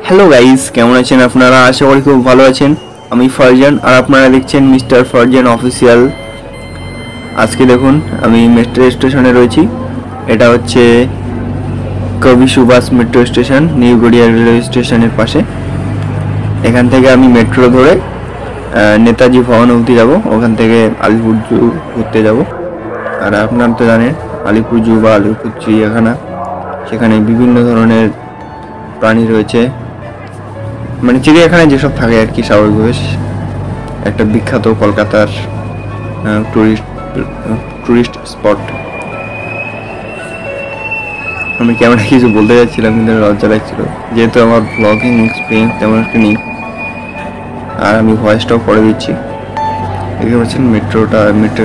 Hello guys, কেমন আছেন আপনারা? আশা করি খুব ভালো আছেন। আমি ফারজান আর আপনারা দেখছেন মিস্টার ফারজান অফিসিয়াল। আজকে দেখুন আমি মেট্রো স্টেশনে রয়েছি। এটা হচ্ছে Kavi Subhash metro station, new Garia railway স্টেশনের পাশে। এখান থেকে আমি মেট্রো ধরে নেতাজি ভবন অবধি যাব। ওখান থেকে আলিপুর জু ঘুরতে যাব। আর আপনারা তো জানেন আলিপুর জু বা আলিপুর চিড়িয়াখানা, সেখানে বিভিন্ন ধরনের প্রাণী রয়েছে, মানে চিড়িয়াখানায় যেসব থাকে আর কি, স্বাভাবিকভাবে একটা বিখ্যাত কলকাতার টুরিস্ট স্পট। আমি ক্যামেরা কিছু বলতে যাচ্ছিলাম কিন্তু লজ্জা লাগছিল, যেহেতু আমার ব্লগিং এক্সপিরিয়েন্স তেমন একটা নেই। আর আমি ভয়েসটাও করে দিচ্ছি। দেখতে পাচ্ছেন মেট্রো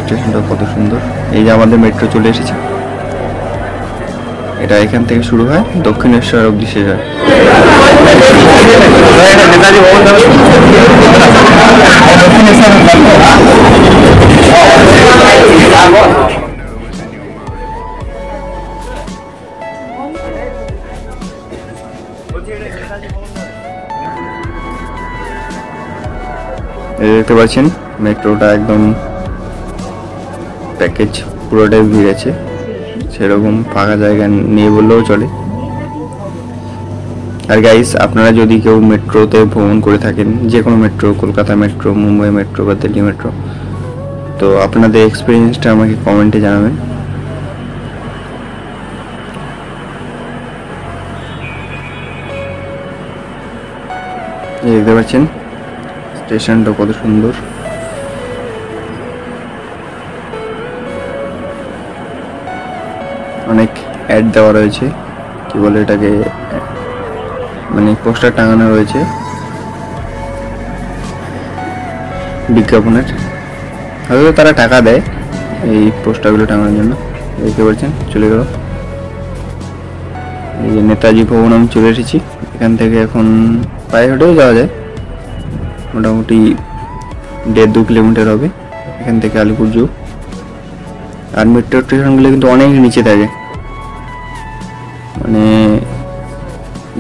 স্টেশনটা কত সুন্দর। এই যে আমাদের মেট্রো চলে এসেছে। এটা এখান থেকে শুরু হয়, দক্ষিণেশ্বর অবধি শেষ হয়। নেতাজি ভবন দেখতে পাচ্ছেন মেট্রোটা একদম প্যাকেজ, পুরোটাই ভিড় আছে, সেরকম ফাঁকা জায়গা নিয়ে বললেও চলে। আর গাইস, আপনারা যদি কেউ মেট্রোতে ভ্রমণ করে থাকেন, যে কোনো metro, Kolkata metro, Mumbai metro বা দিল্লি মেট্রো, তো আপনাদের এক্সপিরিয়েন্সটা আমাকে কমেন্টে জানাবেন। দেখতে পাচ্ছেন স্টেশনটা কত সুন্দর। অনেক অ্যাড দেওয়া রয়েছে, কি বলে এটাকে, মানে পোস্টার টাঙানো রয়েছে বিজ্ঞাপনের। হয়তো তারা টাকা দেয় এই পোস্টারগুলো টাঙানোর জন্য। দেখতে পাচ্ছেন চলে গেল। এই যে নেতাজি ভবন আমি চলে এসেছি। এখান থেকে এখন পায়ে হেঁটেও যাওয়া যায়, মোটামুটি 1.5-2 কিলোমিটার হবে এখান থেকে আলিপুর জু। আর মেট্রো স্টেশনগুলো কিন্তু অনেক নিচে থাকে, মানে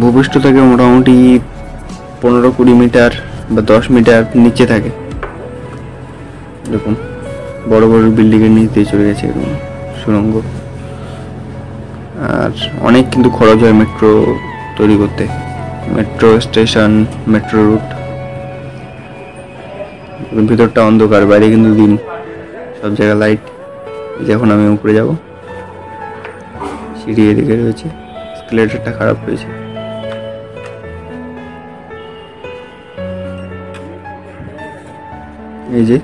ভূপৃষ্ঠ থেকে মোটামুটি 15-20 মিটার বা 10 মিটার নিচে থাকে। দেখুন বড় বড় বিল্ডিংয়ের নিচ দিয়ে চলে গেছে এরকম সুড়ঙ্গ। আর অনেক কিন্তু খরচ হয় মেট্রো তৈরি করতে। মেট্রো স্টেশন, মেট্রো রুট, ভিতরটা অন্ধকার, বাইরে কিন্তু দিন, সব জায়গায় লাইট। যখন আমি উপরে যাব, সিঁড়ি এদিকে রয়েছে, স্কেলেটরটা খারাপ রয়েছে। এই যে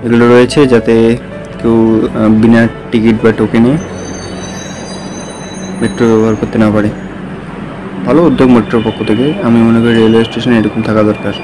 এগুলো রয়েছে যাতে কেউ বিনা টিকিট বা টোকেনে মেট্রো ব্যবহার করতে না পারে। ভালো উদ্যোগ মেট্রোর পক্ষ থেকে। আমি মনে করি রেলওয়ে স্টেশনে এরকম থাকা দরকার।